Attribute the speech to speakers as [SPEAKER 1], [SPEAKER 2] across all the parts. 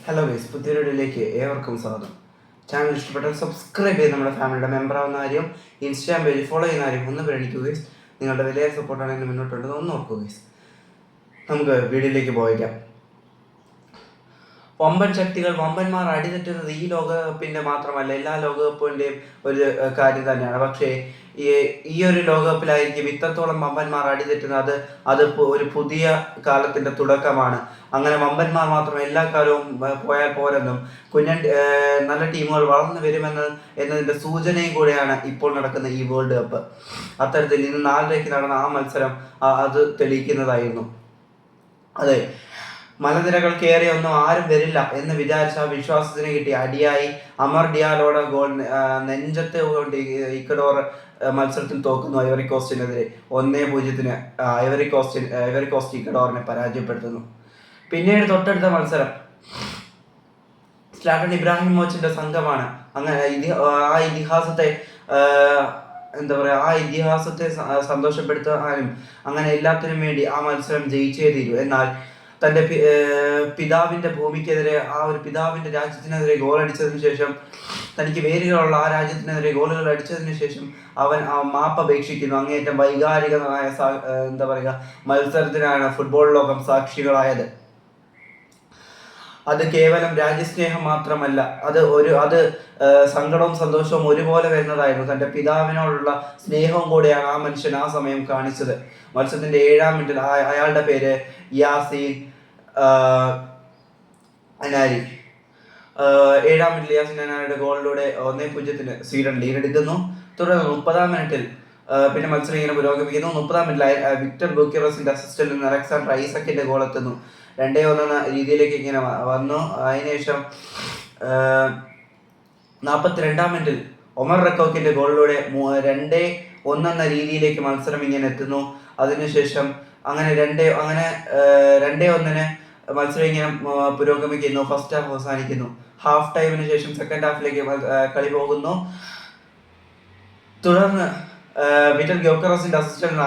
[SPEAKER 1] Hello guys, പുതിയൊരു വീഡിയോയിലേക്ക് ഏവർക്കും സ്വാഗതം. ചാനൽ ഇഷ്ടപ്പെട്ടാൽ സബ്സ്ക്രൈബ് ചെയ്ത് നമ്മുടെ ഫാമിലിയുടെ മെമ്പർ ആവുന്ന കാര്യം, ഇൻസ്റ്റാഗ്രാം പേജ് ഫോളോ ചെയ്യുന്ന കാര്യം ഒന്ന് പരിഗണിക്കുക ഗൈസ്. നിങ്ങളുടെ വലിയ സപ്പോർട്ടാണ് എന്നെ മുന്നോട്ടുള്ളത്, ഒന്ന് നോക്കുക ഗൈസ്. നമുക്ക് വീഡിയോയിലേക്ക് പോയേക്കാം. വമ്പൻ ശക്തികൾ വമ്പന്മാർ അടിതെറ്റുന്നത് ഈ ലോകകപ്പിൻ്റെ മാത്രമല്ല, എല്ലാ ലോകകപ്പിൻ്റെയും ഒരു കാര്യം തന്നെയാണ്. പക്ഷേ ഈ ഒരു ലോകകപ്പിലായിരിക്കും ഇത്രത്തോളം വമ്പന്മാർ അടിതെറ്റുന്നത്. അത് ഒരു പുതിയ കാലത്തിൻ്റെ തുടക്കമാണ്. അങ്ങനെ വമ്പന്മാർ മാത്രം എല്ലാ കാലവും പോയാൽ പോരെന്നും നല്ല ടീമുകൾ വളർന്നു എന്നതിൻ്റെ സൂചനയും കൂടെയാണ് ഇപ്പോൾ നടക്കുന്ന ഈ വേൾഡ് കപ്പ്. അത്തരത്തിൽ ഇന്ന് 4:30 നടന്ന ആ മത്സരം അത് തെളിയിക്കുന്നതായിരുന്നു. അതെ, മലനിരകൾ കയറിയൊന്നും ആരും വരില്ല എന്ന് വിചാരിച്ച ആ വിശ്വാസത്തിന് കിട്ടിയ അടിയായി അമർ ഡിയാലോയുടെ ഗോൾ നെഞ്ചത്ത് കൊണ്ട് ഇക്വഡോർ മത്സരത്തിൽ തോക്കുന്നു. ഐവറി കോസ്റ്റിനെതിരെ 1-0 ഐവറി കോസ്റ്റ് ഇക്വഡോറിനെ പരാജയപ്പെടുത്തുന്നു. പിന്നീട് തൊട്ടടുത്ത മത്സരം സ്ലാട്ടൻ ഇബ്രാഹിമോവിച്ചിന്റെ സംഘമാണ്. അങ്ങനെ ആ ഇതിഹാസത്തെ സന്തോഷപ്പെടുത്താനും അങ്ങനെ എല്ലാത്തിനും വേണ്ടി ആ മത്സരം ജയിച്ചേ തീരൂ. എന്നാൽ തൻ്റെ പിതാവിൻ്റെ ഭൂമിക്കെതിരെ, ആ ഒരു പിതാവിൻ്റെ രാജ്യത്തിനെതിരെ ഗോൾ അടിച്ചതിന് ശേഷം, തനിക്ക് വേരുകളുള്ള ആ രാജ്യത്തിനെതിരെ ഗോളുകൾ അടിച്ചതിന് ശേഷം അവൻ ആ മാപ്പ് അപേക്ഷിക്കുന്നു. അങ്ങേറ്റം വൈകാരികമായ മത്സരത്തിനാണ് ഫുട്ബോൾ ലോകം സാക്ഷികളായത്. അത് കേവലം രാജ്യസ്നേഹം മാത്രമല്ല, അത് സങ്കടവും സന്തോഷവും ഒരുപോലെ വരുന്നതായിരുന്നു. തൻ്റെ പിതാവിനോടുള്ള സ്നേഹവും കൂടെയാണ് ആ മനുഷ്യൻ ആ സമയം കാണിച്ചത്. മത്സരത്തിൻ്റെ 7-ാം മിനിറ്റിൽ അയാളുടെ പേര് യാസീൻ അനാരി. 7-ാം മിനിറ്റിൽ യാസീൻ അനാരിയുടെ ഗോളിലൂടെ 1-0 സ്വീഡൻ ലീഡെടുക്കുന്നു. തുടർന്ന് 30-ാം മിനിറ്റിൽ പിന്നെ മത്സരം ഇങ്ങനെ പുരോഗമിക്കുന്നു. 30-ാം മിനിറ്റിൽ വിക്ടർ ഗുക്കിറസിന്റെ അസിസ്റ്റിൽ നിന്ന് അലക്സാണ്ടർ ഐസക്കിന്റെ ഗോൾ എത്തുന്നു. 2-1 രീതിയിലേക്ക് ഇങ്ങനെ വന്നു. അതിനുശേഷം 42-ാം മിനിറ്റിൽ ഒമർ റക്കോക്കിന്റെ ഗോളിലൂടെ 2-1 രീതിയിലേക്ക് മത്സരം ഇങ്ങനെ എത്തുന്നു. അതിനുശേഷം അങ്ങനെ 2-1 മത്സരം ഇങ്ങനെ പുരോഗമിക്കുന്നു. ഫസ്റ്റ് ഹാഫ് അവസാനിക്കുന്നു. ഹാഫ് ടൈമിന് ശേഷം സെക്കൻഡ് ഹാഫിലേക്ക് കളി പോകുന്നു. തുടർന്ന് വിക്ടർ ഗ്യോക്കറസിന്റെ അസിസ്റ്റന്റിൽ നിന്ന്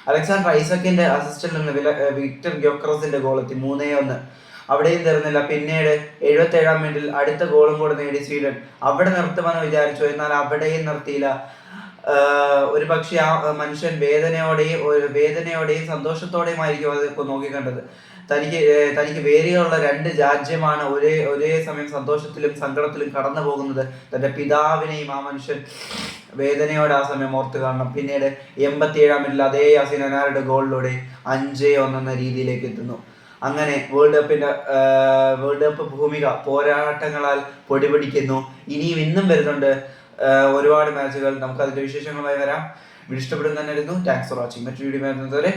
[SPEAKER 1] അലക്സാണ്ടർ ഐസക്കിന്റെ അസിസ്റ്റന്റിൽ നിന്ന് വിക്ടർ ഗ്യോക്കറസിന്റെ ഗോൾ എത്തി. 3-1. അവിടെയും തീർന്നില്ല. പിന്നീട് 77-ാം മിനിറ്റിൽ അടുത്ത ഗോളും കൂടെ നേടി സ്വീഡൻ. അവിടെ നിർത്തുമെന്ന് വിചാരിച്ചു, എന്നാൽ അവിടെയും നിർത്തിയില്ല. ഒരു പക്ഷേ ആ മനുഷ്യൻ വേദനയോടെയും സന്തോഷത്തോടെയും ആയിരിക്കും അത് നോക്കിക്കണ്ടത്. തനിക്ക് വേരുകളുള്ള 2 രാജ്യമാണ് ഒരേ സമയം സന്തോഷത്തിലും സങ്കടത്തിലും കടന്നു പോകുന്നത്. തൻ്റെ പിതാവിനെയും ആ മനുഷ്യൻ വേദനയോടെ ആ സമയം ഓർത്ത് കാണണം. പിന്നീട് 87-ാം മിനിറ്റിൽ അതേ യാസീൻ അനാരുടെ ഗോളിലൂടെ 5-1 രീതിയിലേക്ക് എത്തുന്നു. അങ്ങനെ വേൾഡ് കപ്പ് ഭൂമിക പോരാട്ടങ്ങളാൽ പൊടിപിടിക്കുന്നു. ഇന്നും വരുന്നുണ്ട് ഒരുപാട് മാച്ചുകൾ. നമുക്ക് അതിന്റെ വിശേഷങ്ങളുമായി വരാം. വീഡിയോ ഇഷ്ടപ്പെടുന്ന തന്നെ ആയിരുന്നു. Thanks for watching. മറ്റൊരു വീഡിയോ വരുന്നത് വരെ.